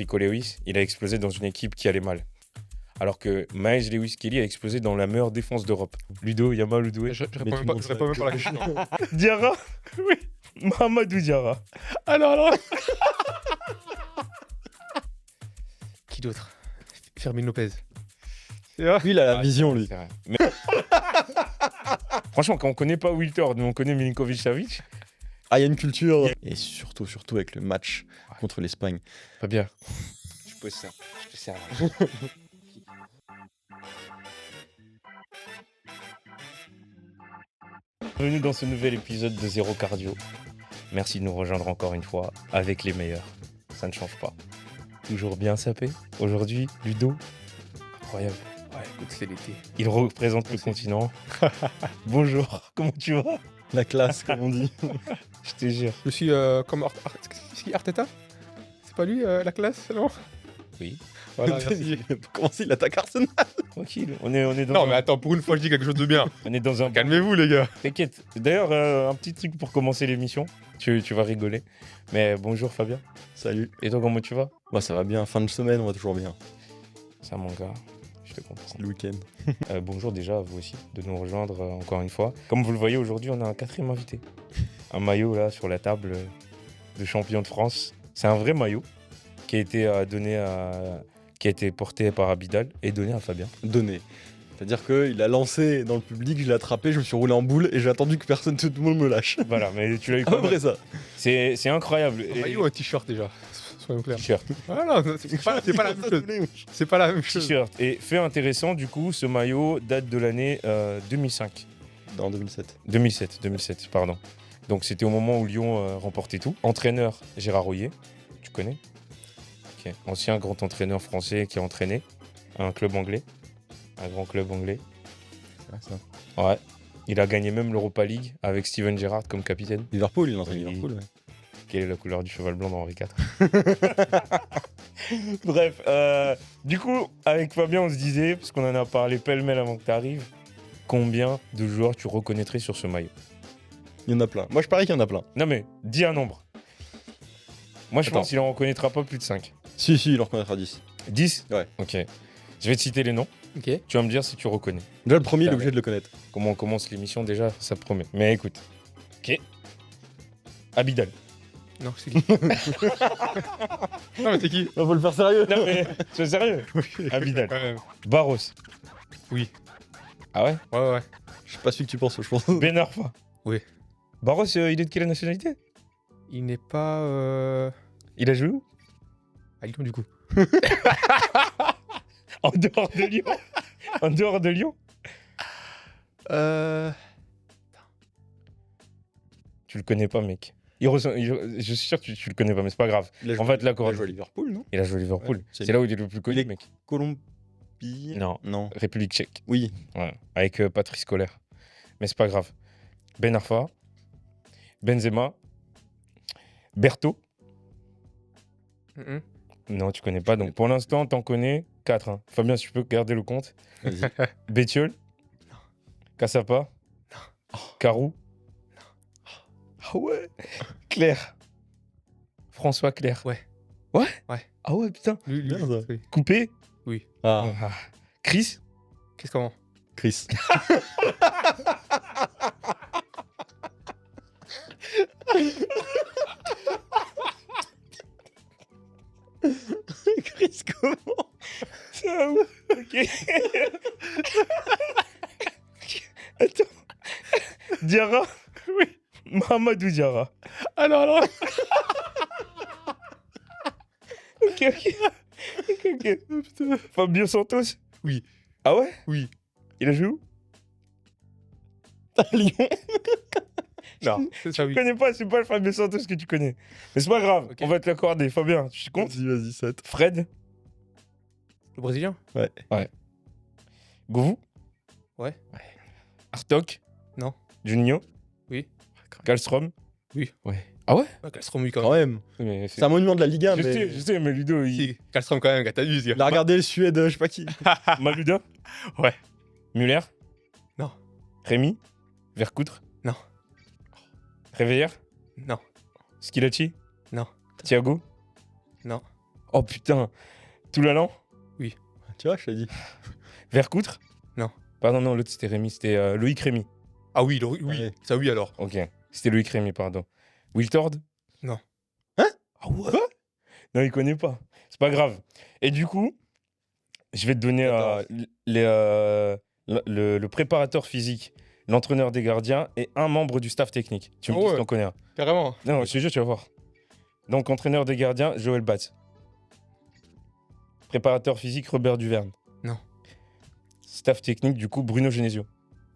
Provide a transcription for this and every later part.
Nico Lewis, il a explosé dans une équipe qui allait mal. Alors que Maes Lewis Kelly a explosé dans la meilleure défense d'Europe. Ludo, Yamal Oudoué. Je réponds même pas à la question. Diarra. Oui. Mahamadou Diarra. Alors. Qui d'autre? Fermin Lopez. C'est vrai. Lui, il a la vision, lui. C'est vrai. Mais... Franchement, quand on connaît pas Wiltord, mais on connaît Milinkovic-Savic. Ah, il y a une culture. Et surtout avec le match contre l'Espagne. Fabien. Je pose ça. Je te sers. Bienvenue dans ce nouvel épisode de Zéro Cardio. Merci de nous rejoindre encore une fois avec les meilleurs. Ça ne change pas. Toujours bien sapé. Aujourd'hui, Ludo. Incroyable. Ouais, écoute, c'est l'été. Il représente le continent. Bonjour, comment tu vas? La classe, comme on dit. Je te jure. Je suis comme Arteta. C'est pas lui la classe, non? Oui. Voilà, merci. Comment il attaque Arsenal? Tranquille, on est dans Non, mais attends, pour une fois, je dis quelque chose de bien. on est dans un... Calmez-vous, les gars. T'inquiète. D'ailleurs, un petit truc pour commencer l'émission. Tu vas rigoler. Mais bonjour Fabien. Salut. Et toi, comment tu vas? Bah, ça va bien. Fin de semaine, on va toujours bien. Ça, mon gars. Je te comprends. C'est le week-end. Bonjour déjà à vous aussi de nous rejoindre encore une fois. Comme vous le voyez, aujourd'hui, on a un quatrième invité. Un maillot là sur la table de champion de France. C'est un vrai maillot qui a été qui a été porté par Abidal et donné à Fabien. Donné. C'est-à-dire qu'il a lancé dans le public, je l'ai attrapé, je me suis roulé en boule et j'ai attendu que tout le monde me lâche. Voilà, mais tu l'as eu À quand peu même. près ça. C'est incroyable. Un maillot ou un t-shirt déjà? Soyons clairs. T-shirt. Ah non, c'est pas la même chose. C'est pas la même chose. T-shirt. Et fait intéressant, du coup, ce maillot date de l'année 2005. En 2007. 2007, pardon. Donc c'était au moment où Lyon remportait tout. Entraîneur, Gérard Rouillet, tu connais? Ok. Ancien grand entraîneur français qui a entraîné un club anglais, un grand club anglais. C'est vrai, ça. Ouais. Il a gagné même l'Europa League avec Steven Gerrard comme capitaine. Liverpool, il entraîne Oui. Liverpool, ouais. Quelle est la couleur du cheval blanc dans Henri IV? Bref, du coup, avec Fabien, on se disait, parce qu'on en a parlé pêle-mêle avant que tu arrives, combien de joueurs tu reconnaîtrais sur ce maillot? Il y en a plein. Moi, je parie qu'il y en a plein. Non mais, dis un nombre. Moi, je Attends. pense qu'il en reconnaîtra pas plus de 5. Si, il en reconnaîtra 10. 10? Ouais. Ok. Je vais te citer les noms. Ok. Tu vas me dire si tu reconnais. Déjà, le premier, il est obligé de le connaître. Comment on commence l'émission déjà, ça promet. Mais écoute. Ok. Abidal. Non, c'est qui? Non, mais c'est qui? Faut le faire sérieux. Non mais, sois sérieux. Abidal. Quand même. Barros. Oui. Ah ouais? Ouais. Je sais pas celui que tu penses, je pense. Ben Arfa. Oui. Barros, il est de quelle nationalité? Il n'est pas Il a joué où? à Lyon, du coup. En dehors de Lyon. En dehors de Lyon. Tu le connais pas, mec. Je suis sûr que tu le connais pas, mais c'est pas grave. Il a On joué- va te Il a l'accorder. joué à Liverpool, non? Il a joué à Liverpool. Ouais, C'est là où il est le plus connu, Il est- mec. Colombie. Non. Non. République tchèque. Oui. Ouais. Avec Patrice Colère. Mais c'est pas grave. Ben Arfa. Benzema. Berthaud. Mhm. Non, tu connais pas. Donc pour l'instant, t'en connais 4. Hein. Fabien, si tu peux garder le compte. Vas-y. Bétiol. Non. Cassapa. Non. Carou. Ah ouais. Claire. François Claire. Ouais. Ouais. Ouais. Ah ouais, putain. Lui, Merde. oui. Coupé. Ah, Ah. Chris. Qu'est-ce qu'on... Chris. Chris, comment? Ah ouais. Ok. Attends. Diarra. Oui. Mahamadou Diarra. Alors. Ok. Fabio Santos. Oui. Ah ouais? Oui. Il a joué où? À Lyon. Non, c'est ça, oui. Je connais pas, c'est pas le Fabio Santos que tu connais. Mais c'est pas grave, Ok. on va te l'accorder. Fabien, tu comptes? Vas-y, 7. Fred. Le Brésilien? Gouvou. Ouais. Artok. Non. Juninho. Oui. Kallstrom. Oui. Ouais. Ah ouais? Ouais, Kallstrom, oui, quand Quand même. même. Mais C'est un monument de la Ligue 1, mais... je sais, mais Ludo, il... Si, Kallstrom, quand même, gars, t'as vu, ce gars. Il a regardé le Suède, je sais pas qui. Maluda. Ouais. Muller. Non. Rémi. Vercoutre. Non. Réveillère. Non. Skilacci. Non. Thiago. Non. Oh putain. Toulalan. Tu vois, je t'ai dit. Vercoutre. Non. Pardon, non, l'autre c'était Rémi. C'était Loïc Rémy. Ah oui, oui, Ouais. ça oui alors. Ok. C'était Loïc Rémy, pardon. Wiltord. Non. Hein? Ah ouais. Non, il connaît pas. C'est pas grave. Et du coup, je vais te donner le préparateur physique, l'entraîneur des gardiens et un membre du staff technique. Tu me Ah dis si ouais. t'en connais un. Carrément. Non, je te jure, tu vas voir. Donc, entraîneur des gardiens, Joël Batz. Préparateur physique, Robert Duverne. Non. Staff technique, du coup, Bruno Genesio.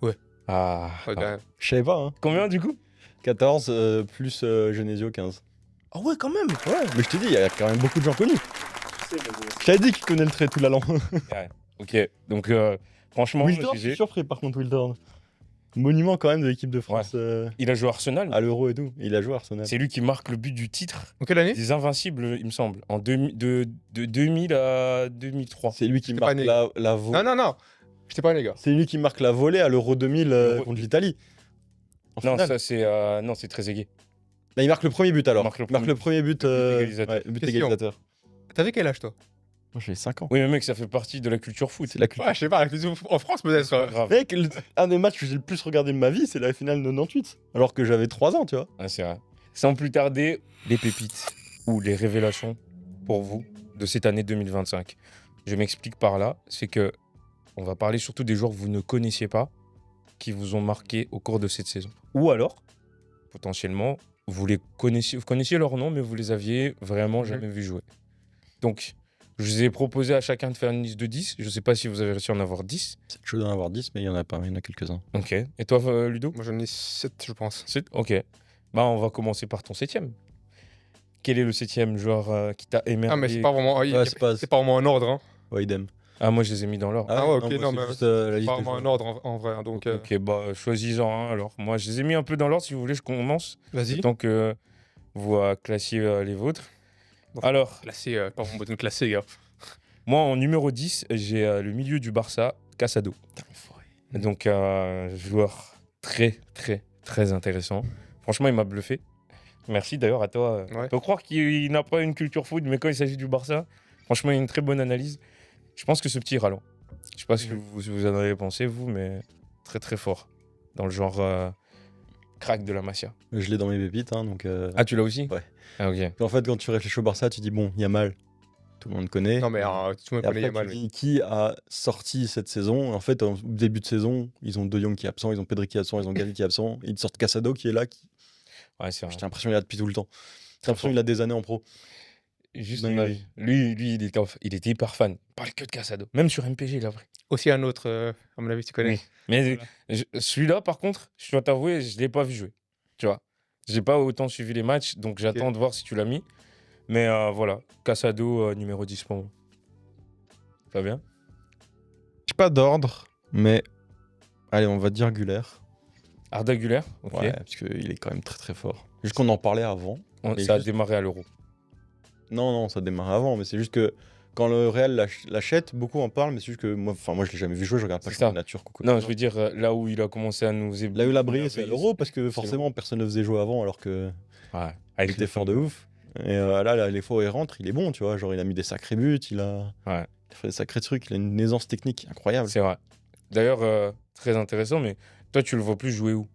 Ouais. Ah. Ouais, quand même. Je savais pas, hein. Combien, du coup? 14 plus Genesio 15. Ah ouais, quand même. Ouais, mais je te dis, il y a quand même beaucoup de gens connus. Je t'avais dit qu'il connaît le trait tout l'allant. Ok, donc franchement, Wiltord, je GG. suis surpris par contre, Wiltord. Monument quand même de l'équipe de France Il a joué à Arsenal. à l'Euro et tout. Il a joué à Arsenal. C'est lui qui marque le but du titre En quelle année? des Invincibles, il me semble, en de 2000 à 2003. C'est lui qui J'étais marque pas né. la volée. Non. J'étais pas né, gars. C'est lui qui marque la volée à l'Euro 2000 L'Euro- contre l'Italie. En Non, finale. ça c'est non, c'est très aigué. Là, il marque le premier but alors. Il marque le Il marque le premier but, but égalisateur. ouais, but Question. égalisateur. T'avais quel âge, toi? Moi j'ai 5 ans. Oui, mais mec, ça fait partie de la culture foot. C'est la culture. Ouais, je sais pas, en France peut-être. C'est pas grave. Mec, un des matchs que j'ai le plus regardé de ma vie, c'est la finale 98. Alors que j'avais 3 ans, tu vois. Ah, c'est vrai. Sans plus tarder, les pépites ou les révélations pour vous de cette année 2025. Je m'explique par là, c'est que on va parler surtout des joueurs que vous ne connaissiez pas, qui vous ont marqué au cours de cette saison. Ou alors, potentiellement, vous connaissiez leur nom, mais vous les aviez vraiment jamais vus jouer. Donc, je vous ai proposé à chacun de faire une liste de 10. Je ne sais pas si vous avez réussi à en avoir 10. C'est chaud d'en avoir 10, mais il y en a pas, il y en a quelques-uns. Ok. Et toi, Ludo? Moi, j'en ai 7, je pense. Ok. Bah, on va commencer par ton 7e. Quel est le 7e joueur qui t'a émerveillé? Ah, mais c'est pas vraiment. Ouais, C'est pas vraiment un ordre, hein. Ouais, idem. Ah, moi, je les ai mis dans l'ordre. Ah ouais, ok, moi, non, c'est mais juste, la C'est liste pas des vraiment un joueurs. ordre en vrai. Hein, donc, Ok, bah, choisis-en un alors. Moi, je les ai mis un peu dans l'ordre. Si vous voulez, je commence. vas-y. Tant que vous classiez les vôtres. Bon. Alors, Classé, pas vraiment besoin de classer, gars. moi, en numéro 10, j'ai le milieu du Barça, Casado. Donc, joueur très, très, très intéressant. Franchement, il m'a bluffé. Merci d'ailleurs à toi. Ouais. On peut croire qu'il n'a pas une culture foot, mais quand il s'agit du Barça, franchement, il y a une très bonne analyse. Je pense que ce petit rallent, je sais pas ce que vous en avez pensé, vous, mais très, très fort. Dans le genre crack de la Masia. Je l'ai dans mes pépites, hein, donc. Ah, tu l'as aussi? Ouais. Ah, ok. En fait, quand tu réfléchis au Barça, tu dis bon, il y a mal. Tout le monde connaît. Non, mais tout le monde Et connaît après, Yamal. tu dis qui a sorti cette saison. En fait, au début de saison, ils ont De Jong qui est absent, ils ont Pedri qui est absent, ils ont Gavi qui est absent. Ils sortent Casado qui est là. Ouais, c'est vrai. J'ai l'impression qu'il est là depuis tout le temps. J'ai l'impression qu'il a des années en pro. Juste Dingue, mon avis. Lui, il était hyper fan. Il parle que de Casado. Même sur MPG, il a pris. Aussi un autre, à mon avis, tu connais. Oui. Mais Voilà. celui-là, par contre, je dois t'avouer, je ne l'ai pas vu jouer. Tu vois, j'ai pas autant suivi les matchs, donc j'attends de voir si tu l'as mis. Mais voilà, Casado, numéro 10 pour moi. Fabien? J'ai pas d'ordre, mais allez, on va dire Güler. Arda Güler? Ok. Ouais, parce qu'il est quand même très très fort. Juste qu'on en parlait avant. mais Ça a juste- démarré à l'Euro. Non, ça démarrait avant, mais c'est juste que quand le Real l'achète, beaucoup en parlent, mais c'est juste que moi je l'ai jamais vu jouer, je regarde pas C'est le ça. nature. Coucou. Non, je veux dire, là où il a commencé à nous Là où il a brillé, c'est à émerveiller, l'Euro, parce que forcément personne ne faisait jouer avant, alors que Ouais, il avec était fort de ouf. Et là, les fois où il rentre, il est bon, tu vois. Genre, il a mis des sacrés buts, il a fait des sacrés trucs, il a une aisance technique incroyable. C'est vrai. D'ailleurs, très intéressant, mais toi, tu le vois plus jouer où?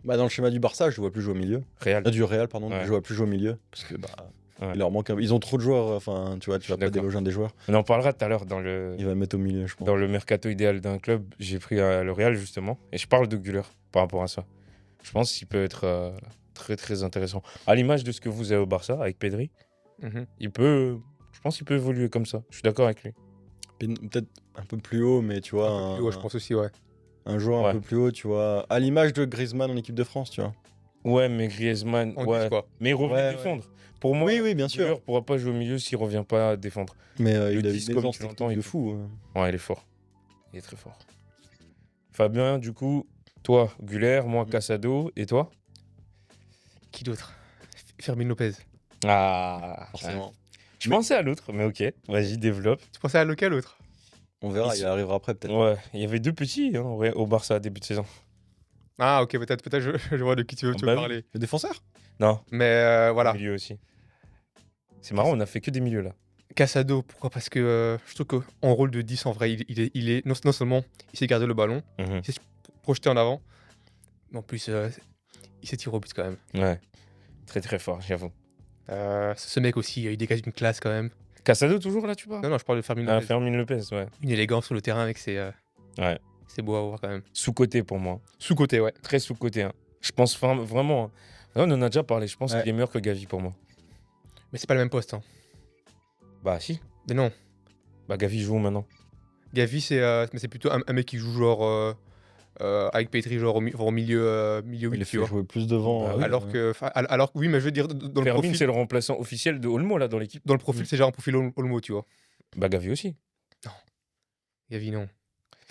Bah, dans le schéma du Barça, je le vois plus jouer au milieu. Real. Du Real, pardon, Ouais. je le vois plus jouer au milieu. Parce que, Ouais. il leur manque ils ont trop de joueurs, enfin, tu vois, tu vas pas d'accord. déloger un des joueurs. On en parlera tout à l'heure dans le Mettre au milieu, je pense. dans le mercato idéal d'un club. J'ai pris le Real, justement, et je parle de Güler par rapport à ça. Je pense qu'il peut être très, très intéressant. À l'image de ce que vous avez au Barça, avec Pedri, Mhm. je pense qu'il peut évoluer comme ça. Je suis d'accord avec lui. Peut-être un peu plus haut, mais tu vois, Un peu plus haut, je pense aussi, ouais. un joueur Ouais. un peu plus haut, tu vois. À l'image de Griezmann en équipe de France, tu vois. Ouais, mais Griezmann, En ouais. 10, quoi. Mais il revient Ouais, défendre. Pour moi, Oui, bien sûr. Güler pourra pas jouer au milieu s'il revient pas défendre. Mais Le il a 10, une comme aisance tu l'entends, technique il de peut. fou. Ouais, il est fort. Il est très fort. Fabien, du coup, toi, Güler, moi, Casado, et toi? Qui d'autre? Fermin Lopez. Ah, Forcément. Je pensais à l'autre, mais ok. Vas-y, développe. Tu pensais à lequel autre? On verra, Ils- il arrivera après peut-être. Ouais, il y avait deux petits hein, au Barça début de saison. Ah, ok, peut-être je vois de qui tu veux Bah oui. parler. Le défenseur Non, Mais voilà. au milieu aussi. C'est marrant, on a fait que des milieux là. Casado, pourquoi? Parce que je trouve qu'en rôle de 10, en vrai, il est non seulement il sait garder le ballon, il sait se projeter en avant, mais en plus, il sait tirer au but quand même. Ouais. Très très fort, j'avoue. Ce mec aussi, il dégage une classe quand même. Casado toujours là, tu parles? Non, je parle de Fermin Ah, Lopez. Fermin Lopez, ouais. Une élégance sur le terrain avec Ouais. c'est beau à voir quand même. Sous-côté pour moi. Sous-côté, ouais. Très sous-côté. Hein. Je pense vraiment. On en a déjà parlé. Je pense qu'il est meilleur que Gavi pour moi. Mais c'est pas le même poste. Hein. Bah, si. Mais non. Bah, Gavi joue maintenant. Gavi, c'est plutôt un mec qui joue genre avec Petri, genre au milieu 8, Il a tu fait vois. jouer plus devant. Bah oui. Alors que oui, mais je veux dire, dans le Fermin, profil, c'est le remplaçant officiel de Olmo là dans l'équipe. c'est genre un profil Olmo, tu vois. Bah, Gavi aussi. Gavi, non.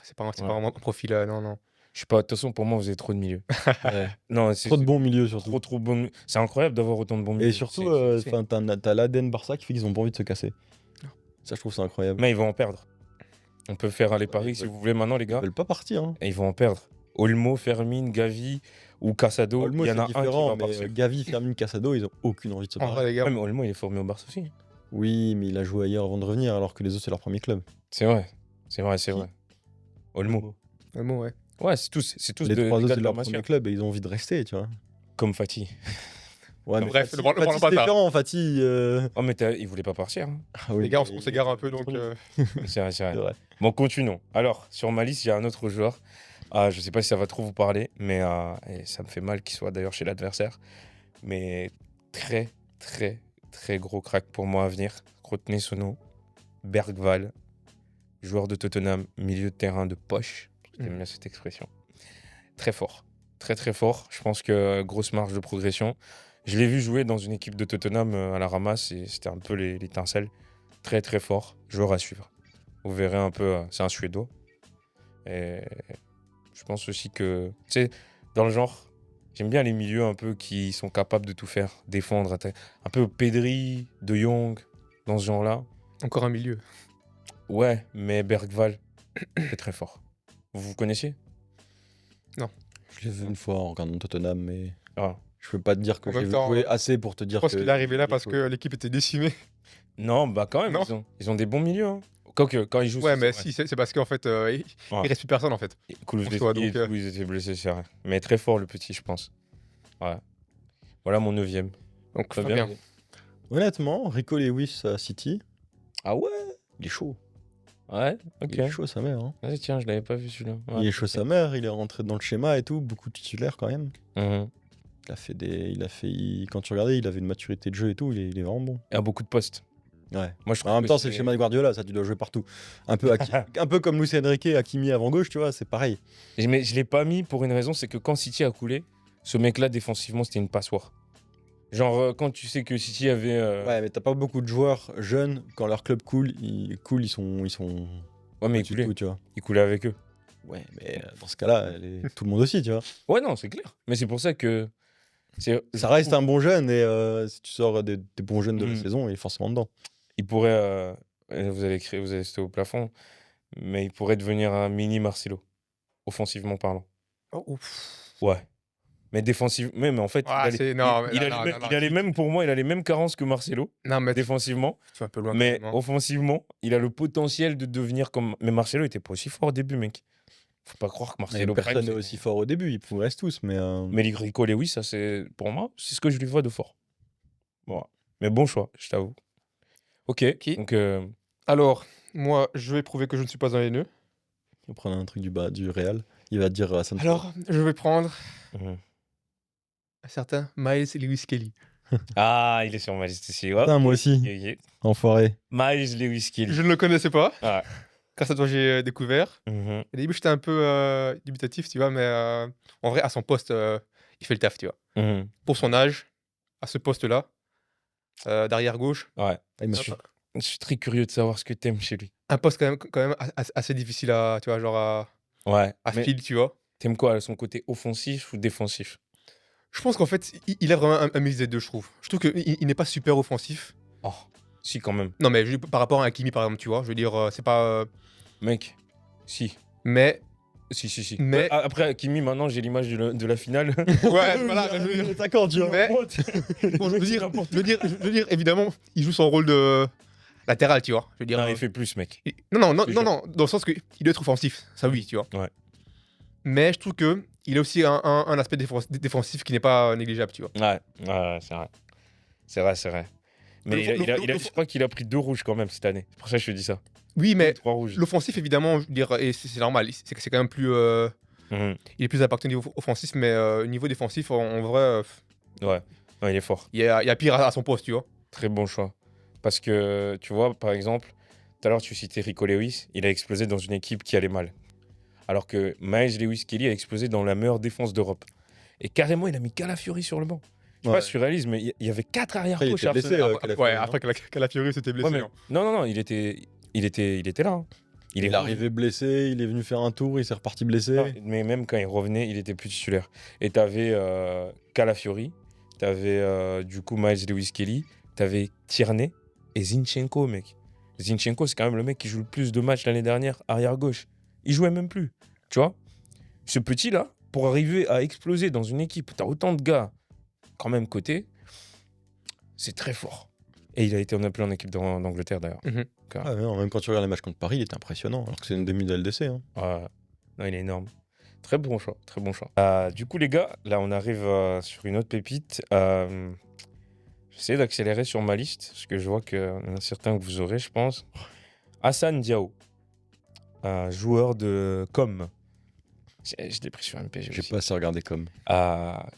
C'est pas Ouais. vraiment un profil, non. Je sais pas, de toute façon, pour moi, vous avez trop de milieux. Ouais. Non, c'est Trop de bons milieux surtout. trop bons. C'est incroyable d'avoir autant de bons milieux. Et surtout, C'est- t'as l'ADN Barça qui fait qu'ils ont pas envie de se casser. Ça, je trouve ça incroyable. Mais ils vont en perdre. On peut faire les paris ils si veulent- vous voulez maintenant, les Ils gars. veulent pas partir. Hein. Et ils vont en perdre. Olmo, Fermin, Gavi ou Casado, Olmo, il y en c'est a un qui différent, va mais partir. Gavi, Fermin, Casado, ils ont aucune envie de se En barrer. vrai, les gars. Ouais, mais Olmo, il est formé au Barça aussi. Oui, mais il a joué ailleurs avant de revenir, alors que les autres, c'est leur premier club. C'est vrai. C'est Qui vrai. Olmo. Olmo, ouais. Ouais, c'est tous Les de, trois des autres, gars c'est de leur la premier Masia. club et ils ont envie de rester, tu vois. Comme Fatih. Ouais, mais Bref, Fatih, le parlons Fatih, pas c'est ça. différent, Fatih. Oh, mais il voulait pas partir. Hein. Ah oui, Les gars, mais on s'égare un peu, donc... C'est vrai, c'est vrai. C'est vrai. Bon, continuons. Alors, sur ma liste, il y a un autre joueur. Je sais pas si ça va trop vous parler, mais et ça me fait mal qu'il soit d'ailleurs chez l'adversaire. Mais très, très, très gros crack pour moi à venir. Retenez ce nom. Bergval, joueur de Tottenham, milieu de terrain de poche. J'aime bien cette expression. Très fort. Très, très fort. Je pense que grosse marge de progression. Je l'ai vu jouer dans une équipe de Tottenham à la ramasse et c'était un peu l'étincelle. Très, très fort. Joueur à suivre. Vous verrez un peu, c'est un Suédois. Et je pense aussi que, tu sais, dans le genre, j'aime bien les milieux un peu qui sont capables de tout faire, défendre, attaquer. Un peu Pedri, De Jong, dans ce genre-là. Encore un milieu. Ouais, mais Bergval, c'est très fort. Vous connaissiez? Je l'ai vu une fois en regardant Tottenham, mais Ah. je peux pas te dire que En j'ai même temps, joué assez pour te Je dire pense que. qu'il est arrivé là il est parce chaud. que l'équipe était décimée. Non, bah quand même, Non. ils ont des bons milieux. Hein. Quoique, quand ils jouent, Ouais, c'est mais vrai. si, c'est parce qu'en fait, il Ouais. reste plus personne, en fait. Kulusevski en soi, et donc, tout, ils étaient blessés, c'est vrai. Mais très fort, le petit, je pense. Ouais. Voilà mon 9e. Donc, Très Fabien. bien. Honnêtement, Rico Lewis à City, Ah ouais? il est chaud. Ouais, ok. Il est chaud sa mère. Hein. Vas-y, tiens, je l'avais pas vu celui-là. Ouais. Il est chaud sa mère, il est rentré dans le schéma et tout, beaucoup de titulaires quand même. Mhm. Quand tu regardais, il avait une maturité de jeu et tout, il est vraiment bon. Il y a beaucoup de postes. Ouais. Moi, je En même temps, c'est le schéma de Guardiola, ça tu dois jouer partout. Un peu, un peu comme Luis Enrique, Hakimi avant gauche, tu vois, c'est pareil. Mais je l'ai pas mis pour une raison, c'est que quand City a coulé, ce mec-là, défensivement, c'était une passoire. Genre, quand tu sais que City avait... Ouais, mais t'as pas beaucoup de joueurs jeunes, quand leur club coule, ils sont Ouais, mais au-dessus de tout, tu vois. il coulait avec eux. Ouais, mais dans ce cas-là, tout le monde aussi, tu vois. Ouais, non, c'est clair. Mais c'est pour ça que... Ça reste un bon jeune et si tu sors des bons jeunes de la Mhm. saison, il est forcément dedans. Il pourrait... vous allez sauter au plafond, mais il pourrait devenir un mini Marcelo, offensivement parlant. Oh, ouf. Ouais. Mais défensivement... Mais en fait, Ah, c'est- non, mais il non, a non, les non, mêmes- non, il a les tu- mêmes, pour moi, il a les mêmes carences que Marcelo, Non, mais tu défensivement. vas un peu loin. Mais quand même, hein. offensivement, il a le potentiel de devenir comme... Mais Marcelo était pas aussi fort au début, mec. Faut pas croire que Mais Marcelo... personne Prime, n'est c'est- aussi fort au début, ils progressent tous, mais Mais les Rico Lewis, ça c'est... Pour moi, c'est ce que je lui vois de fort. Bon. Mais bon choix, je t'avoue. Ok, Ok. donc... Alors, moi, je vais prouver que je ne suis pas un haineux. il va prendre un truc du Real. Il va dire à Sancho. Alors, je vais prendre mhm. un certain Miles Lewis Kelly. Ah, il est sur ma liste ici. Ouais. Putain, moi aussi, Ok. enfoiré. Miles Lewis Kelly. Je ne le connaissais pas. Ah. Grâce à toi, j'ai découvert. Mhm. Au début, j'étais un peu dubitatif, tu vois, mais en vrai, à son poste, il fait le taf, tu vois. Mhm. Pour son âge, à ce poste-là, d'arrière gauche, Ouais. Ah, il m'a Hop. su- Je suis très curieux de savoir ce que t'aimes chez lui. un poste quand même assez difficile à, tu vois, genre Ouais. à Mais fil, tu vois. t'aimes quoi, son côté offensif ou défensif? Je pense qu'en fait, il a vraiment un mix des deux, je trouve. Je trouve qu'il n'est pas super offensif. Oh, si quand même. Non, mais par rapport à Hakimi, par exemple, tu vois, je veux dire, c'est pas... Mec, si. mais Si. Mais- Après, Hakimi, maintenant, j'ai l'image de la finale. Ouais, voilà. Je veux dire, D'accord, tu vois. Mais- bon, je veux dire, évidemment, il joue son rôle de latéral, tu vois. Je veux dire. Non, il fait plus, mec. Non, Je te jure. dans le sens qu'il doit être offensif, ça oui, tu vois. Ouais. Mais je trouve que il a aussi un aspect défensif qui n'est pas négligeable, tu vois. Ouais, c'est vrai. C'est vrai. Mais je crois qu'il a pris 2 rouges quand même cette année. C'est pour ça que je te dis ça. Oui, mais 3 rouges. l'offensif, évidemment, je veux dire, et c'est normal, c'est quand même plus. Mhm. Il est plus impacté au niveau offensif, mais au niveau défensif, en vrai, Ouais. Non, il est fort. il y a pire à son poste, tu vois. Très bon choix. Parce que, tu vois, par exemple, tout à l'heure, tu citais Rico Lewis. Il a explosé dans une équipe qui allait mal. Alors que Miles Lewis-Kelly a explosé dans la meilleure défense d'Europe. Et carrément, il a mis Calafiori sur le banc. Je sais pas si tu réalises, mais il y avait 4 Après, il arrière-gauches. était blessé, Calafiori, Ouais, hein. après Calafiori s'était blessé. Ouais, mais- hein. Non, il était là. Hein. Il est arrivé blessé, il est venu faire un tour, il s'est reparti blessé. Non, mais même quand il revenait, il était plus titulaire. Et t'avais Calafiori, t'avais du coup Miles Lewis-Kelly, t'avais Tierney et Zinchenko, mec. Zinchenko, c'est quand même le mec qui joue le plus de matchs l'année dernière, arrière-gauche. Il jouait même plus, tu vois. Ce petit-là, pour arriver à exploser dans une équipe où t'as autant de gars quand même côté, c'est très fort. Et il a été appelé en équipe d'Angleterre d'ailleurs. Ah, mais non, même quand tu regardes les matchs contre Paris, il était impressionnant, alors que c'est une demi de LDC. Hein. Non, il est énorme. Très bon choix, très bon choix. Du coup, les gars, là, on arrive sur une autre pépite. J'essaie d'accélérer sur ma liste, parce que je vois qu'il y en a certains que vous aurez, je pense. Hassan Diao, joueur de Com. Je l'ai pris sur MPG J'ai aussi. pas assez regardé comme.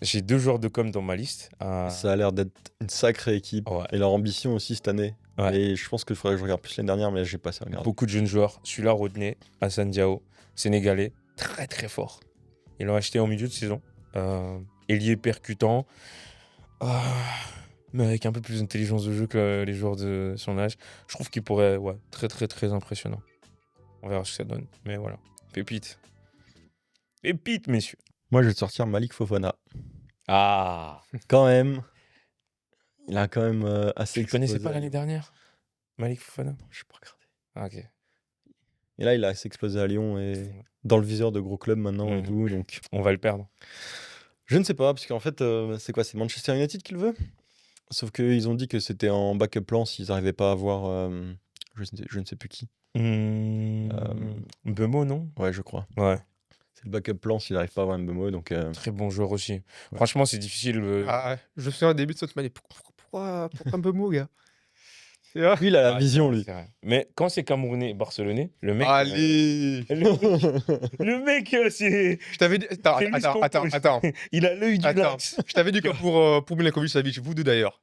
J'ai 2 joueurs de Com dans ma liste. Ça a l'air d'être une sacrée équipe. Ouais. Et leur ambition aussi cette année. Ouais. Et je pense qu'il faudrait que je regarde plus l'année dernière, mais j'ai pas assez regardé. Beaucoup de jeunes joueurs. Celui-là, retenez, Hassan Diao, sénégalais, très très fort. Ils l'ont acheté en milieu de saison. Ailier percutant, mais avec un peu plus d'intelligence de jeu que les joueurs de son âge. Je trouve qu'il pourrait, très très très impressionnant. On verra ce que ça donne. Mais voilà, pépite. Pépite, messieurs. Moi, je vais te sortir Malik Fofana. Ah, Quand même. Il a quand même assez. tu le connaissais explosé. pas l'année dernière, Malik Fofana? Je sais pas regardé. Ah, ok. Et là, il a assez explosé à Lyon et dans le viseur de gros clubs maintenant et Mhm. tout. Donc, On va le perdre. je ne sais pas, parce qu'en fait, c'est quoi? C'est Manchester United qui le veut? Sauf qu'ils ont dit que c'était en backup plan s'ils n'arrivaient pas à avoir. Je ne sais plus qui. Bemo, non? Ouais, je crois. Ouais, C'est le backup plan s'ils n'arrivent pas à avoir Mbemo. Donc, très bon joueur aussi. Franchement, c'est difficile. Je me souviens au début de cette année, pourquoi un peu mou, gars? C'est vrai. lui, il a la Ah, vision, c'est lui. vrai. Mais quand c'est Camerounais et Barcelonais, le mec. Allez. Le mec, c'est. Je t'avais dit. C'est lui ce qu'on Attends. Il a l'œil du Attends. lynx. Je t'avais dit que pour Milinkovic-Savic, vous deux d'ailleurs.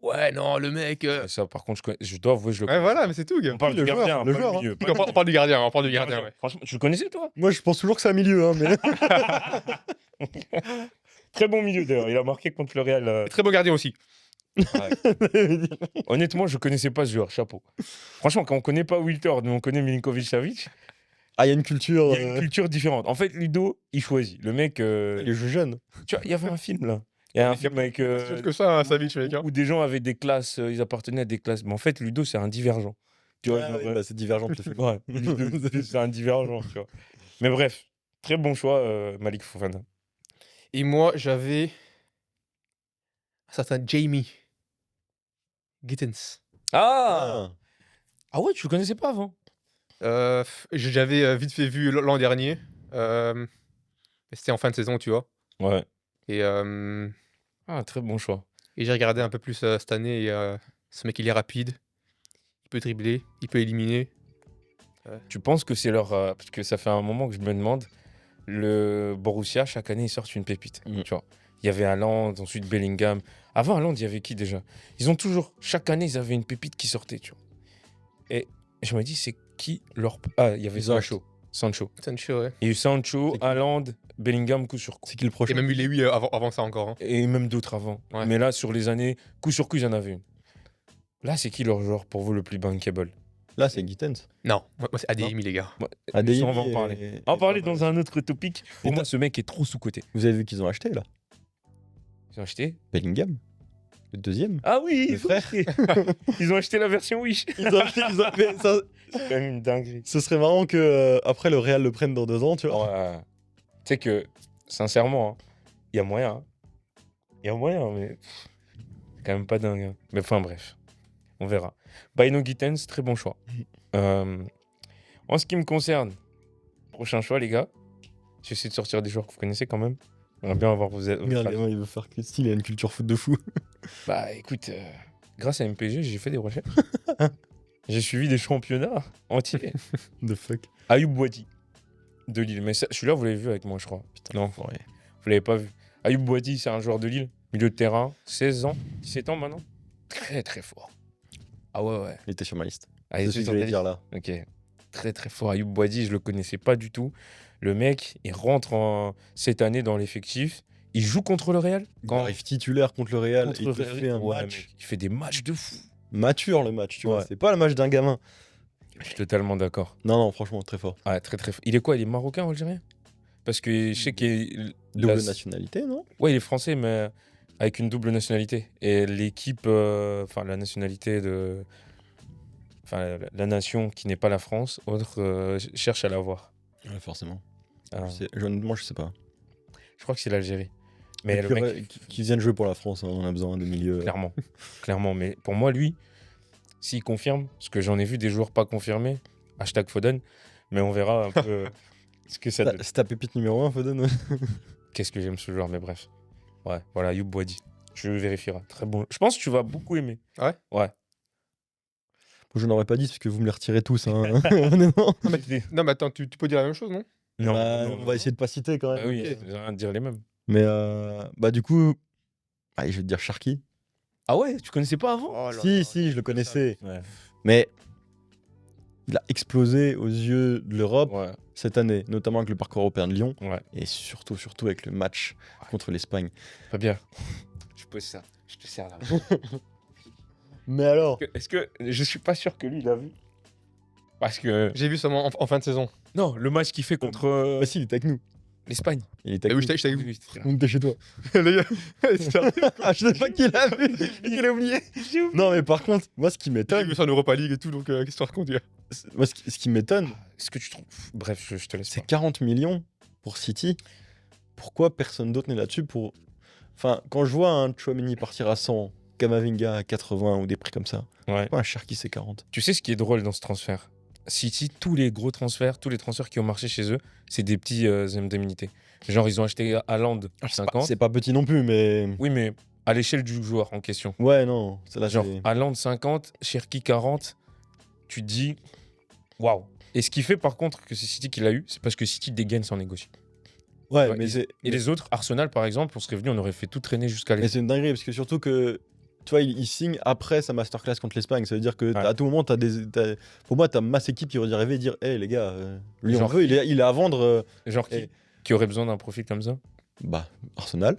Ouais, non, le mec. Ça, par contre, je dois avouer, je le Ouais, connais. voilà, mais c'est tout, gars. On parle Le du joueur, gardien, le pas joueur, le milieu. On parle du gardien, ouais. Franchement, tu le connaissais, toi? Moi, je pense toujours que c'est un milieu. Hein, mais... Très bon milieu, d'ailleurs. Il a marqué contre le Real. Très beau gardien aussi. Honnêtement, je connaissais pas ce joueur. Chapeau. Franchement, quand on connaît pas Wilter, mais on connaît Milinkovic-Savic, Ah, il y a une culture. il y a une culture différente. En fait, Ludo, il choisit. Le mec. Il joue jeune. Tu vois, il y avait un film, là. Il y a un film avec. C'est sûr que ça, Savic, mec. Hein. où des gens avaient des classes, ils appartenaient à des classes. Mais en fait, Ludo, c'est un divergent. Tu vois, Ah, genre, oui, bah, c'est divergent le film. ouais, Ludo, c'est un divergent, tu vois. Mais bref, très bon choix, Malik Fofana. Et moi, j'avais un certain Jamie Gittens. Ah ouais, tu le connaissais pas avant? J'avais vite fait vu l'an dernier. C'était en fin de saison, tu vois. Ouais. Et Très bon choix. j'ai regardé un peu plus cette année. Et, ce mec, il est rapide. Il peut dribbler. Il peut éliminer. Tu penses que c'est leur... parce que ça fait un moment que je me demande, le Borussia, chaque année, ils sortent une pépite. Tu vois. Il y avait Haaland, ensuite Bellingham. Avant Haaland, il y avait qui déjà? Ils ont toujours... Chaque année, ils avaient une pépite qui sortait, tu vois. Et je me dis, c'est qui leur... Ah, il y avait Sancho. Sancho, ouais. Il y a eu Sancho, C'est qui? Haaland, Bellingham, coup sur coup. C'est qui le Et prochain? même eu Lewy avant ça encore. Hein. Et même d'autres avant. Ouais. Mais là, sur les années, coup sur coup, ils en avaient une. Là, c'est qui leur joueur pour vous le plus bankable? Là, c'est Gittens. Non, moi c'est ADMI, les gars. ADI, On va en parler. On va en parler dans un autre topic. Pour moi, ce mec est trop sous-coté. Vous avez vu qu'ils ont acheté là? Ils ont acheté? Bellingham. Le deuxième. Ah oui, Le ils ont frère. acheté. Ils ont acheté la version Wish. Ils ont acheté, C'est quand même une dinguerie. Ce serait marrant que après le Real le prenne dans 2 ans, tu vois. Ouais. Tu sais que, sincèrement, il y a moyen. Il y a moyen, mais c'est quand même pas dingue. Hein. Mais enfin, bref, on verra. Baino Gittens, très bon choix. En ce qui me concerne, prochain choix, les gars. J'essaie de sortir des joueurs que vous connaissez quand même. On va bien avoir vos Regarde, gamin, il veut faire que style, il a une culture foot de fou. Bah écoute, grâce à MPG, j'ai fait des recherches. J'ai suivi des championnats entiers. The fuck. Ayoub Boadi de Lille. Mais celui-là, vous l'avez vu avec moi, je crois. Putain, Non, vous l'avez pas vu. Ayoub Boadi, c'est un joueur de Lille, milieu de terrain, 16 ans, 17 ans maintenant. Très très fort. Ah ouais. Il était sur ma liste. Ah, C'est ce que je voulais dire là. Ok. Très très fort. Ayoub Boadi, je le connaissais pas du tout. Le mec, il rentre cette année dans l'effectif. Il joue contre le Real. Il arrive titulaire contre le Real. Contre Et le il te Real. fait un Ouais, match. mec, il fait des matchs de fou. Mature le match, tu vois. Ouais. C'est pas le match d'un gamin. Je suis totalement d'accord. Non, franchement, très fort. Ah, très très fort. Il est quoi? Il est marocain, algérien? Parce que je sais qu'il est. Double nationalité, non? Ouais, il est français, mais avec une double nationalité. Et l'équipe, enfin la nationalité de. Enfin, la nation qui n'est pas la France, autre cherche à l'avoir. Ouais, forcément. Alors, Honnêtement, je sais pas. je crois que c'est l'Algérie. Mais le mec, qui viennent jouer pour la France, hein, on a besoin de milieu. clairement. Clairement. Mais pour moi, lui, s'il confirme, parce que j'en ai vu des joueurs pas confirmés, hashtag Foden, mais on verra un peu ce que ça donne. C'est ta pépite numéro 1, Foden. Qu'est-ce que j'aime ce joueur, mais bref. Ouais, voilà, Ayoub Boadi. Je vérifierai. Très bon. Je pense que tu vas beaucoup aimer. Ouais. Ouais. Je n'aurais pas dit parce que vous me les retirez tous, hein. Honnêtement. Non, mais attends, tu peux dire la même chose, non? Non, Bah, non, on non. va essayer de pas citer quand même. Ah oui, Ok. j'ai rien à dire les mêmes. Mais bah du coup, allez, je vais te dire Sharky. Ah ouais, tu connaissais pas avant? Oh là Si, là, si, je le connaissais. Ouais. Mais il a explosé aux yeux de l'Europe Ouais. cette année, notamment avec le parcours européen de Lyon Ouais. et surtout avec le match contre l'Espagne. Pas bien. Je pose ça. Je te sers là. Mais alors Est-ce que je suis pas sûr que lui il a vu? Parce que J'ai vu seulement en fin de saison. non, le match qu'il fait contre Bah si, il était avec nous. l'Espagne. Il était Ah avec oui, nous. j'étais avec vous. Oui, c'était là. On était chez toi. Les gars, c'était- Ah, je sais pas qui l'a vu. Il a oublié. Non, mais par contre, moi, ce qui j'ai m'étonne, vu ça en Europa League et tout, donc qu'est-ce que tu racontes, gars? moi, ce qui m'étonne, Est-ce que tu trouves? Bref, je te laisse. c'est pas. 40 millions pour City. Pourquoi personne d'autre n'est là-dessus pour... Enfin, quand je vois un Chouameni partir à 100, Kamavinga à 80 ou des prix comme ça, Ouais. pourquoi un Cherki c'est 40? Tu sais ce qui est drôle dans ce transfert? City, tous les gros transferts, tous les transferts qui ont marché chez eux, c'est des petits indemnités. Genre, ils ont acheté Haaland 50. C'est pas petit non plus, mais... Oui, mais à l'échelle du joueur en question. Ouais, non. Là, Genre, c'est- Haaland 50, Cherki 40, tu te dis, waouh. Et ce qui fait par contre que c'est City qui l'a eu, c'est parce que City dégaine sans négocier. Ouais, Ouais, mais c'est... Et les autres, Arsenal par exemple, on serait venu, on aurait fait tout traîner jusqu'à Mais les. c'est une dinguerie, parce que surtout que... Tu vois, il signe après sa masterclass contre l'Espagne. Ça veut dire que Ouais. à tout moment, pour moi, t'as masse équipe qui aurait dû arriver et dire hé les gars, lui on Genre- veut, il est à vendre. Genre et- qui aurait besoin d'un profil comme ça? Bah, Arsenal,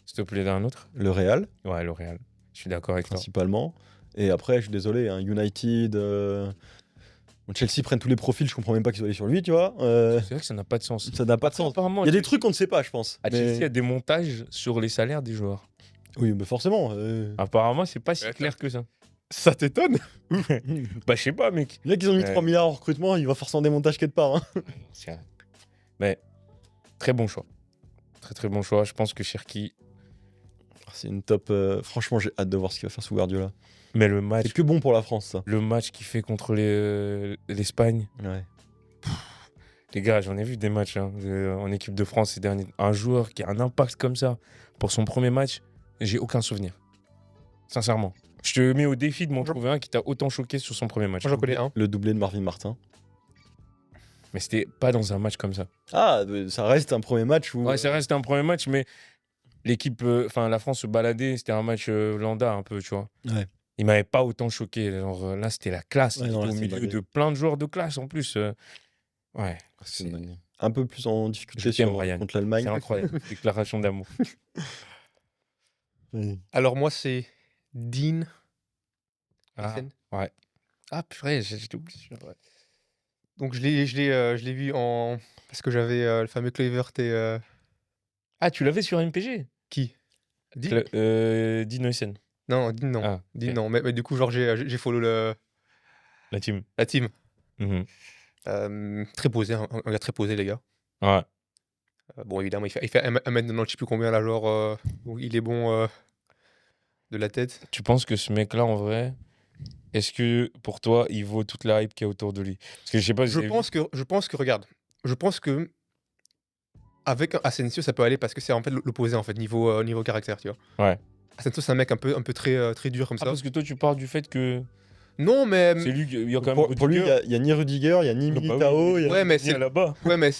S'il te plaît, d'un autre? le Real, Ouais, le Real. Je suis d'accord avec toi. principalement. Et après, je suis désolé, hein, United. Chelsea prennent tous les profils, je comprends même pas qu'ils soient allés sur lui, tu vois. C'est vrai que ça n'a pas de sens. Ça n'a pas de sens. Apparemment, Il y a des trucs qu'on ne sait pas, je pense. à Mais- Chelsea, il y a des montages sur les salaires des joueurs. Oui, mais forcément. Apparemment, c'est pas si Ouais, clair que ça. Ça t'étonne? Bah, je sais pas, mec. Les mecs, ils ont mis Ouais. 3 milliards en recrutement, il va forcément des montages quelque part. Hein. C'est vrai. Mais très bon choix. Très très bon choix. Je pense que Cherki. C'est une top. Franchement, j'ai hâte de voir ce qu'il va faire sous Guardiola. Mais le C'est match, que bon pour la France, ça. le match qu'il fait contre l'Espagne. Ouais. Les gars, j'en ai vu des matchs hein, en équipe de France ces derniers. Un joueur qui a un impact comme ça pour son premier match, j'ai aucun souvenir. Sincèrement. Je te mets au défi de m'en trouver un qui t'a autant choqué sur son premier match. Moi, j'en connais un. Le doublé de Marvin Martin. Mais c'était pas dans un match comme ça. Ah, ça reste un premier match où. Ouais, ça reste un premier match, mais l'équipe, enfin la France se baladait, c'était un match lambda un peu, tu vois. Ouais. Il m'avait pas autant choqué. Genre, là, c'était la classe. Ouais, Il non, était là, au c'est milieu dingue. de plein de joueurs de classe en plus. Ouais, C'est c'est dingue. Un peu plus en difficulté Je t'aime, sur, Ryan. contre l'Allemagne. c'est incroyable. Déclaration d'amour. Ouais. Alors, moi, c'est Dean. Ah, Eriksen. ouais. Ah, purée, j'ai oublié. Ouais. Donc, je l'ai vu en. Parce que j'avais le fameux Kluivert et. Ah, tu l'avais sur MPG Qui? Dean? Dean Huysen. Non, Dean, non. Ah, Dean, ok. non. Mais du coup, genre, j'ai follow La team. La team. Mhm. Très posé, un gars très posé, les gars. Ouais. Bon, évidemment, il fait 1m90, je sais plus combien, là, genre, donc il est bon de la tête. Tu penses que ce mec-là, en vrai, est-ce que pour toi, il vaut toute la hype qu'il y a autour de lui? Parce que je sais pas si Je vous avez pense que, regarde, je pense que avec Asensio, ça peut aller parce que c'est en fait l'opposé, en fait, niveau caractère, tu vois. Ouais. Asensio, c'est un mec un peu très dur comme Ah, ça. parce que toi, tu pars du fait que Non, mais. c'est lui, il y a quand même Pour lui, Rudiger. il y a ni Rudiger, il y a ni Bah oui, Militao. il y a- Ouais, mais Ni c'est. à là-bas. Ouais, mais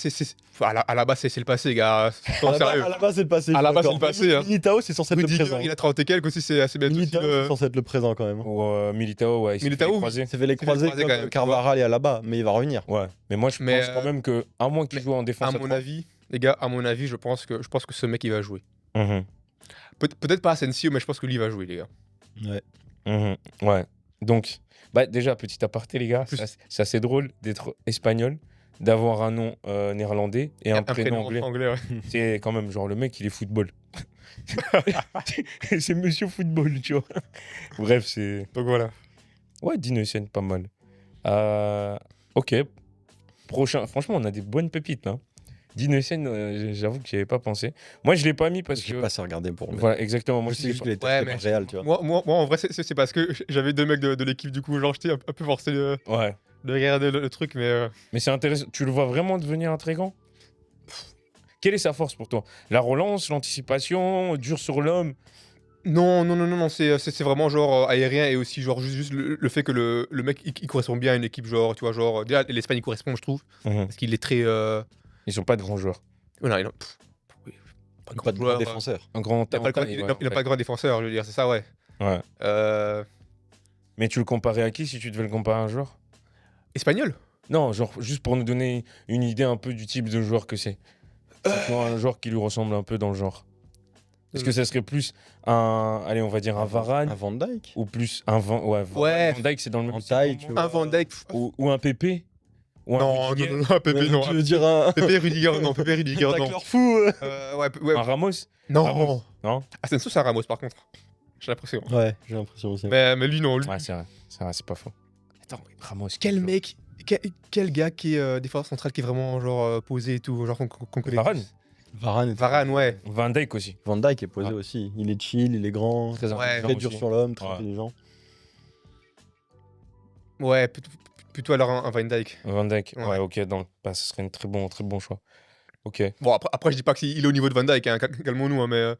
à la base, c'est le passé, gars. Sois À sérieux. la base, c'est le passé. À la je suis base, c'est d'accord. le passé, hein. Militao, c'est censé être le Rudiger, présent. il a 30 et quelques aussi, c'est assez bien. Militao, c'est censé être le présent quand même. Ou Militao, ouais, il s'est fait Militao, les croiser. C'est fait les croiser croisés quand comme même, Carvajal est là-bas, mais il va revenir. Ouais. Mais moi, je Mais, pense quand même que, à moins qu'il mais joue en défense À mon trois. avis, les gars, à mon avis, je pense que ce mec, il va jouer. Mhm. Peut-être pas Asensio, mais je pense que lui, il va jouer, les gars. Ouais. Mhm. Ouais. Donc, bah, déjà, petit aparté, les gars, Plus- c'est assez drôle d'être espagnol, d'avoir un nom néerlandais et un prénom anglais. ouais. C'est quand même genre le mec, il est football. C'est monsieur football, tu vois. Bref, c'est. Donc voilà. Ouais, Dino Hussein, pas mal. Ok. Prochain. Franchement, on a des bonnes pépites là. Dino Hussein, j'avoue que j'y avais pas pensé. Moi, je l'ai pas mis parce J'ai que. pas assez regardé pour lui. Voilà, exactement. Moi, Je je sais l'ai juste pas- qu'il était Ouais, très mais- par Real, tu vois. Moi, en vrai, c'est parce que j'avais deux mecs de l'équipe, du coup, genre, j'étais un peu forcé de Ouais. regarder le truc, mais. Mais c'est intéressant. Tu le vois vraiment devenir intriguant? Quelle est sa force pour toi? La relance, l'anticipation, dur sur l'homme? Non, c'est vraiment genre aérien et aussi genre juste le fait que le mec il correspond bien à une équipe, genre, tu vois, genre. Déjà, l'Espagne il correspond, je trouve, Mhm. parce qu'il est très. Ils sont pas de grands joueurs. Non, oui, pas Pas de joueur, grand défenseur. Un grand Il n'a pas, taille, ouais, il a pas de grand défenseur, je veux dire, c'est ça, ouais. ouais. Euh, Mais tu le comparais à qui si tu devais le comparer à un joueur? Espagnol? Non, genre juste pour nous donner une idée un peu du type de joueur que c'est. C'est quoi un joueur qui lui ressemble un peu dans le genre? Est-ce que ça serait plus un, allez, on va dire un Varane Un Van Dijk. ou plus un Van, ouais, Ouais. Van Dijk, c'est dans le même En style taille, pour tu moi. Un Van Dijk. Ou un Pépé ou un Non, Rudiger, Pépé, non. Tu veux dire un Pépé, Rudiger, non. Pépé, Rudiger, non. tacleur fou Ouais. un Ramos? Non. Ramos. Non. Asensio, c'est un Ramos, par contre. J'ai l'impression. Ouais, j'ai l'impression aussi. Mais lui, non. Lui, Ouais, c'est vrai, c'est pas faux. Attends, Ramos. quel mec, quel gars qui est défenseur central qui est vraiment genre posé et tout, genre qu'on connaît. Varane. Varane. Varane, ouais. Van Dijk aussi. Van Dijk est posé Ah. aussi. Il est chill, il est grand, Très Ouais. intelligent très dur aussi. sur l'homme, très Ouais. intelligent. Ouais, plutôt alors un Van Dijk. Van Dijk. Ouais, Ouais. ok, donc bah, ce serait un très bon choix. Ok, Bon, après je dis pas qu'il est au niveau de Van Dijk, hein, calmons-nous, hein, mais.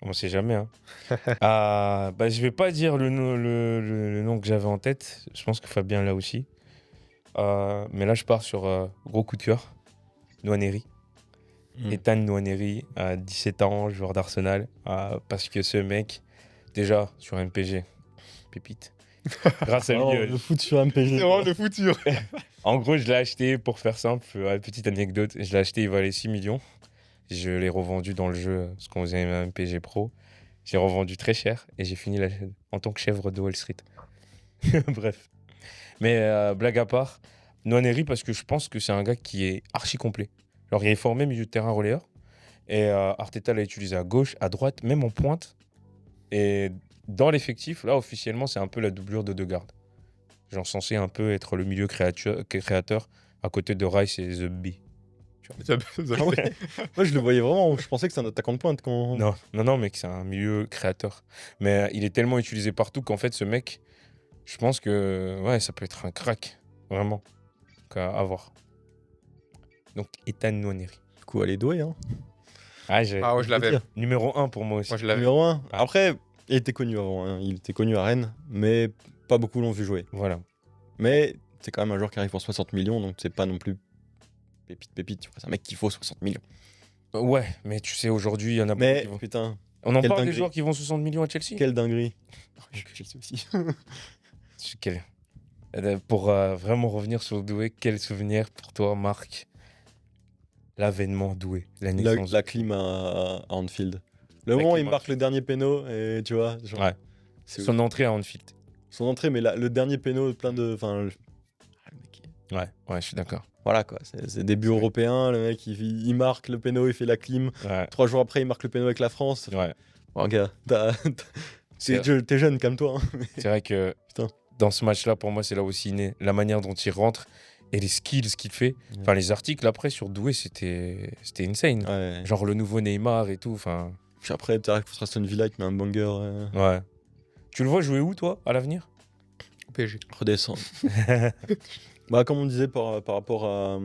on sait jamais. Hein. Bah, je vais pas dire le nom que j'avais en tête. Je pense que Fabien l'a aussi. Mais là, je pars sur gros coup de cœur. Nwaneri. Ethan Nwaneri, 17 ans, joueur d'Arsenal. Parce que ce mec, déjà sur MPG, pépite. Grâce à lui, Oh, le foot sur MPG. C'est vraiment le futur. en gros, je l'ai acheté pour faire simple. Petite anecdote, je l'ai acheté, il valait 6 millions. Je l'ai revendu dans le jeu, parce qu'on faisait un MPG Pro. J'ai revendu très cher et j'ai fini en tant que chèvre de Wall Street. Bref. Mais blague à part, Nwaneri, parce que je pense que c'est un gars qui est archi complet. Alors, il est formé milieu de terrain relayeur. Et Arteta l'a utilisé à gauche, à droite, même en pointe. Et dans l'effectif, là, officiellement, c'est un peu la doublure de Degarde. Genre censé un peu être le milieu créateur à côté de Rice et The Bee. Ah ouais. Moi, je le voyais vraiment. Je pensais que c'est un attaquant de pointe quand. Non, mec, c'est un milieu créateur. Mais il est tellement utilisé partout qu'en fait, ce mec, je pense que ouais, ça peut être un crack. Vraiment. Donc, à voir. Donc, Ethan Nwaneri. Du coup, elle est douée. Hein. Ah, Ah ouais, je l'avais. Numéro 1 pour moi aussi. Moi je l'avais. Numéro 1. Ah. Après, il était connu avant. Hein. Il était connu à Rennes, mais pas beaucoup l'ont vu jouer. Voilà. Mais c'est quand même un joueur qui arrive pour 60 millions, donc c'est pas non plus pépite. Tu vois. C'est un mec qui vaut 60 millions. Ouais, mais tu sais, aujourd'hui, il y en a beaucoup Mais qui vont... putain, On en quelle parle des dinguerie. joueurs qui vont 60 millions à Chelsea quelle dinguerie. Chelsea aussi. Pour vraiment revenir sur Doué, quel souvenir pour toi, Marc? L'avènement Doué, la naissance. La clim à Anfield. Le La moment où clim il à marque le dernier péno, et tu vois, genre, Ouais. c'est Son entrée à Anfield. son entrée, mais le dernier péno plein de. Enfin, le mec, Ouais, je suis d'accord. voilà quoi, c'est début européen, le mec il marque le péno, il fait la clim. Ouais, 3 jours après, il marque le péno avec la France. ouais. Oh, gars, C'est t'es jeune, calme-toi. Hein. c'est vrai que Putain. dans ce match-là, pour moi, c'est là aussi né. La manière dont il rentre et les skills qu'il fait. Enfin, les articles après sur Doué, c'était insane. Ouais. Genre le nouveau Neymar et tout. Enfin, Puis après, t'arrives contre Aston Villa, il te met un banger. ouais. Tu le vois jouer où, toi, à l'avenir? Au PSG. Redescendre. Bah, comme on disait par rapport à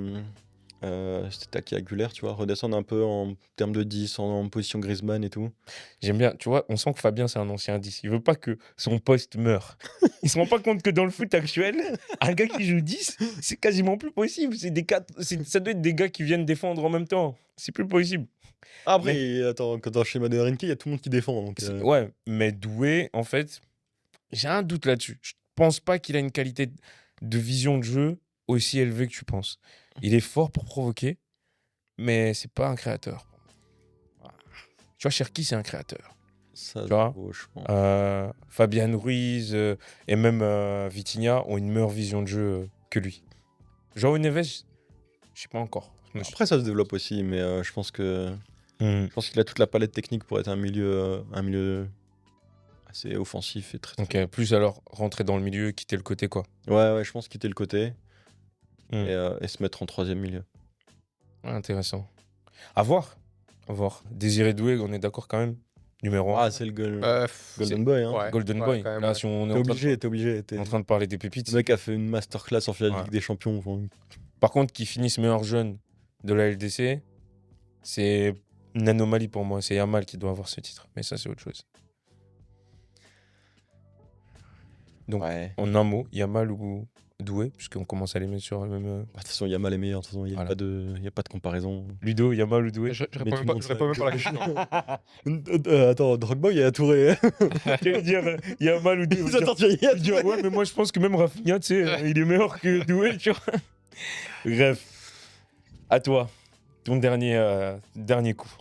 c'était Taki Aguilera, tu vois, redescendre un peu en termes de 10, en position Griezmann et tout. J'aime bien, tu vois, on sent que Fabien, c'est un ancien 10. Il veut pas que son poste meure. Il se rend pas compte que dans le foot actuel, un gars qui joue 10, c'est quasiment plus possible. Ça doit être des gars qui viennent défendre en même temps. C'est plus possible. Après, attends, quand dans le schéma de Renke, il y a tout le monde qui défend. Donc, Ouais, mais Doué, en fait, j'ai un doute là-dessus. Je pense pas qu'il a une qualité de vision de jeu aussi élevée que tu penses. Il est fort pour provoquer, mais c'est pas un créateur. Tu vois, Cherki, c'est un créateur. ça, tu vois, je pense. Fabian Ruiz et même Vitinha ont une meilleure vision de jeu que lui. João Neves, je sais pas encore. Après, ça se développe aussi, mais je pense que je pense qu'il a toute la palette technique pour être un milieu assez offensif et très. Ok, plus alors rentrer dans le milieu, quitter le côté quoi. Ouais, je pense quitter le côté et se mettre en troisième milieu. Ouais, intéressant. À voir. Désiré Doué, on est d'accord quand même. Numéro 1. Ah, c'est le Golden Boy. Hein. Ouais. Golden Ouais, Boy. quand même, Là, ouais. si on est T'es obligé. en train de parler des pépites. Le mec a fait une masterclass en finale de Ouais. Ligue des Champions. Enfin, Par contre, qui finisse meilleur jeune de la LDC, c'est une anomalie pour moi. C'est Yamal qui doit avoir ce titre. Mais ça, c'est autre chose. Donc, ouais. en un mot, Yamal ou Doué, puisqu'on commence à les mettre sur le même. De toute façon, Yamal est meilleur. De toute façon, il n'y a, Voilà. y a pas de comparaison. Ludo, Yamal ou Doué. Je Mais réponds tout le même monde pas à la question. Attends, Drogba, il a Touré. J'allais dire Yamal ou Doué. Attends, tu y as Dire, ouais, mais moi, je pense que même Rafinha, tu sais, il est meilleur que Doué, tu vois. Bref, à toi. Ton dernier coup.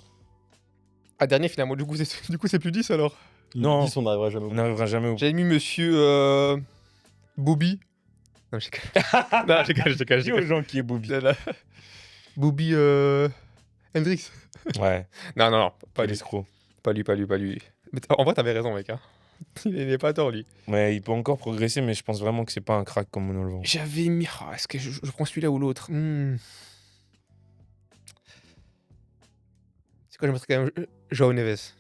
Ah, dernier finalement, du coup c'est plus 10 alors. Non. 10, on n'arrivera jamais au On bout. n'arrivera jamais au. J'avais mis monsieur Bobby. Non, j'ai non, j'ai Dis aux gens qui est Bobby. Bobby Hendrix. Ouais, Non, pas pas lui. l'escroc. Pas lui. Mais en vrai, t'avais raison, mec. Hein. Il n'est pas tort, lui. Ouais, il peut encore progresser, mais je pense vraiment que c'est pas un crack comme on le vend. J'avais mis. Est-ce que je prends celui-là ou l'autre C'est quoi, je mettrais quand même João Neves.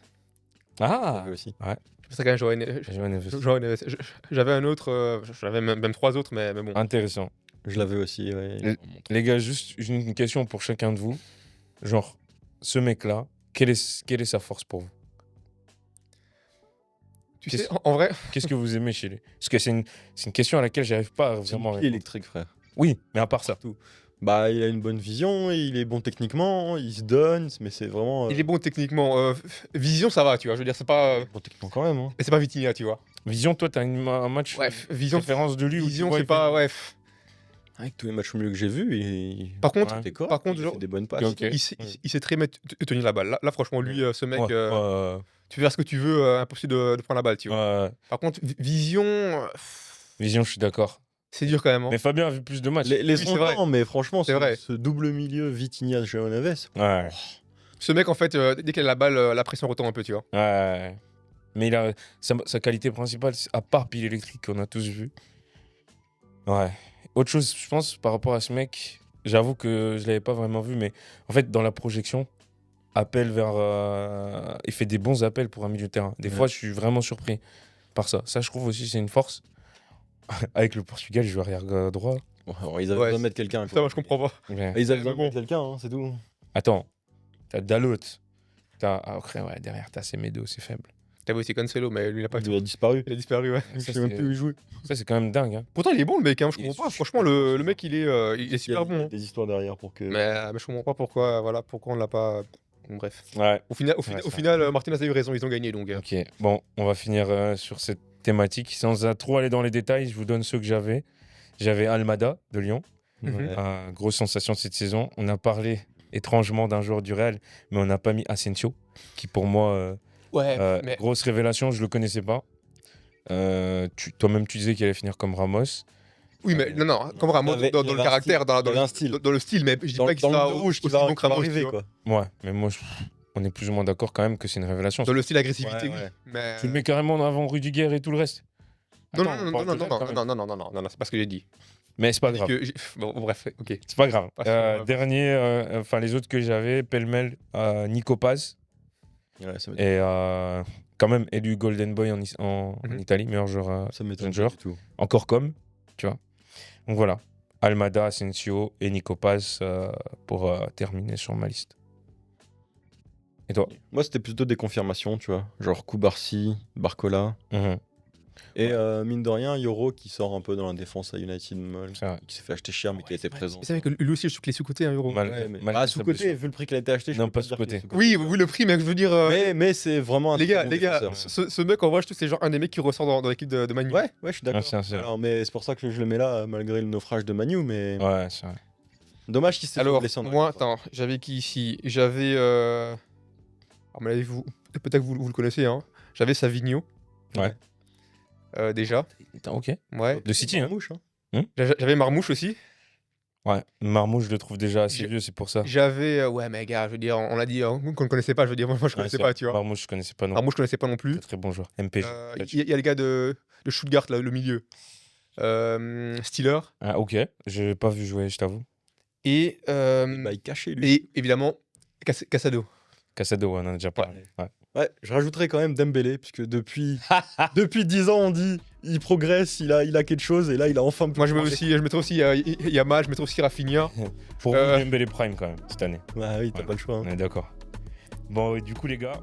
Ah, J'avais aussi. Je mettrais quand même João Neves. João Neves. João Neves. J'avais un autre. J'avais même 3 autres, mais bon. Intéressant. Je l'avais aussi, ouais. Les gars, juste une question pour chacun de vous. Genre, ce mec-là, quelle est sa force pour vous? Tu sais, en vrai. Qu'est-ce que vous aimez chez lui? Parce que c'est une question à laquelle j'arrive pas à C'est vraiment une répondre. électrique, frère. Oui, mais à part ça. Bah, il a une bonne vision, il est bon techniquement, il se donne, mais c'est vraiment. Il est bon techniquement. Vision, ça va, tu vois. Je veux dire, c'est pas. Bon techniquement quand même. Hein. Mais c'est pas Vitinha, tu vois. Vision, toi, t'as un match Bref, vision. référence de lui où tu Vision, vois, c'est il pas. fait- Ouais. Avec tous les matchs au milieu que j'ai vus, Par contre, c'était correct, par contre, il genre, fait des bonnes passes. Ok. il sait très bien tenir la balle. Là, franchement, lui, ce mec, Ouais, tu fais ce que tu veux, impossible de prendre la balle, tu vois. ouais. Par contre, vision, Vision, je suis d'accord. c'est dur quand même. Hein. Mais Fabien a vu plus de matchs. Les c'est vrai. temps, mais franchement, C'est vrai. ce double milieu Vitinha João Neves, Ouais. Ce mec, en fait, dès qu'il a la balle, la pression retombe un peu, tu vois. Ouais. Mais il a sa qualité principale, à part pile électrique qu'on a tous vu. Ouais. Autre chose, je pense, par rapport à ce mec, j'avoue que je l'avais pas vraiment vu, mais en fait, dans la projection, appel vers. Il fait des bons appels pour un milieu de terrain. Des Ouais. fois, je suis vraiment surpris par ça. Ça, je trouve aussi, c'est une force. Avec le Portugal, je joue arrière droit. bon, ils avaient Ouais, besoin de mettre quelqu'un. Ça, moi, je comprends pas. Mais- Ils avaient besoin Mais de bon. mettre quelqu'un, hein, c'est tout. Attends, t'as Dalot. Après, ouais, derrière, t'as Semedo, c'est faible. T'avais aussi Cancelo, mais lui, il a pas Il a disparu. Il a disparu, ouais. Je Ça, sais même c'est- plus où il jouait. Ça, c'est quand même dingue. Hein. Pourtant, il est bon, le mec, hein, je Il est comprends pas. super Franchement, le mec, il est Il y super a bon. Hein. des histoires derrière pour que. Mais je comprends pas pourquoi on l'a pas. Bon, bref. Ouais. Au final, Ouais, ça. Martinez a eu raison, ils ont gagné, donc. Ok, bon, on va finir sur cette thématique. Sans trop aller dans les détails, je vous donne ceux que j'avais. J'avais Almada de Lyon, Mhm. grosse sensation de cette saison. On a parlé étrangement d'un joueur du Real, mais on n'a pas mis Asensio, qui pour moi, Ouais, mais. grosse révélation, je le connaissais pas. Toi-même, tu disais qu'il allait finir comme Ramos. Oui, mais non, comme Ramos, Il avait- dans il le avait un caractère, style. dans Il avait un style. dans le style, mais je dis Dans pas qu'il sera le rouge qui aussi va bon que Ramos, arriver, tu vois. quoi. Ouais, mais moi, on est plus ou moins d'accord quand même que c'est une révélation. Dans le style agressivité, Ouais, oui. ouais. Mais. Tu le mets carrément avant Rudiger et tout le reste. Non, Attends, non, on non, parle non, de l'aile, quand non, même. non, c'est pas ce que j'ai dit. Mais c'est pas J'ai dit grave. Bon, bref, ok. C'est pas grave. Passons, Dernier, enfin les autres que j'avais, pêle-mêle, Nico Paz Ouais, ça m'étonne et quand même élu Golden Boy en Mhm. Italie, meilleur joueur. ça m'étonne Danger. pas du tout. Encore comme, tu vois. Donc voilà, Almada, Asensio et Nico Paz pour terminer sur ma liste. Et toi? Moi, c'était plutôt des confirmations, tu vois. Genre Koubarsi, Barcola. Mhm. Et mine de rien, Yoro qui sort un peu dans la défense à United Mall, C'est vrai. qui s'est fait acheter cher mais qui a été présent. C'est vrai que lui aussi, je trouve qu'il est sous-côté, un euro. Mal- Ouais, mais malgré sa sous-côté, blessure. vu le prix qu'il a été acheté, je Non, peux pas dire qu'il est sous-côté. sous-côté. Oui, oui, le prix, mec, je veux dire. Mais c'est vraiment un Les très gars, bon les gars, défenseur. ce mec, en vrai, je trouve que c'est genre un des mecs qui ressort dans l'équipe de Manu. Ouais, je suis d'accord. Ah, c'est vrai. Alors, mais c'est pour ça que je le mets là, malgré le naufrage de Manu, mais Ouais, c'est vrai. dommage qu'il s'est fait Alors, blesser en moi, arrière, quoi. attends, j'avais qui ici? J'avais. À mon avis, peut-être que vous le connaissez, hein. J'avais Savigno. Ouais. Déjà. Putain, ok. Ouais. De City, hein. Mouche, hein. J'avais Marmouche aussi. Ouais. Marmouche, je le trouve déjà assez J'ai- vieux, c'est pour ça. J'avais. Ouais, mais gars, je veux dire, on l'a dit, hein, qu'on ne connaissait pas. Je veux dire, moi, je Ouais, connaissais c'est pas, vrai. tu vois. Marmouche, je connaissais pas non. Marmouche, je connaissais pas non plus. Très très bon joueur. MPG. Il y a le gars de Stuttgart, là, le milieu. Stiller. Ah, ok. J'ai pas vu jouer, je t'avoue. Et, Bah, il cachait lui. et évidemment, Casado. Casado, on en a déjà parlé. Ouais. Ouais, je rajouterais quand même Dembélé, puisque depuis 10 ans, on dit il progresse, il a quelque chose, et là, il a enfin. Moi, je mettrais aussi Yamal, je mettrais aussi Rafinha. Pour vous, Dembélé Prime quand même, cette année. Bah oui, t'as Ouais. pas le choix. Hein. On est d'accord. Bon, du coup, les gars,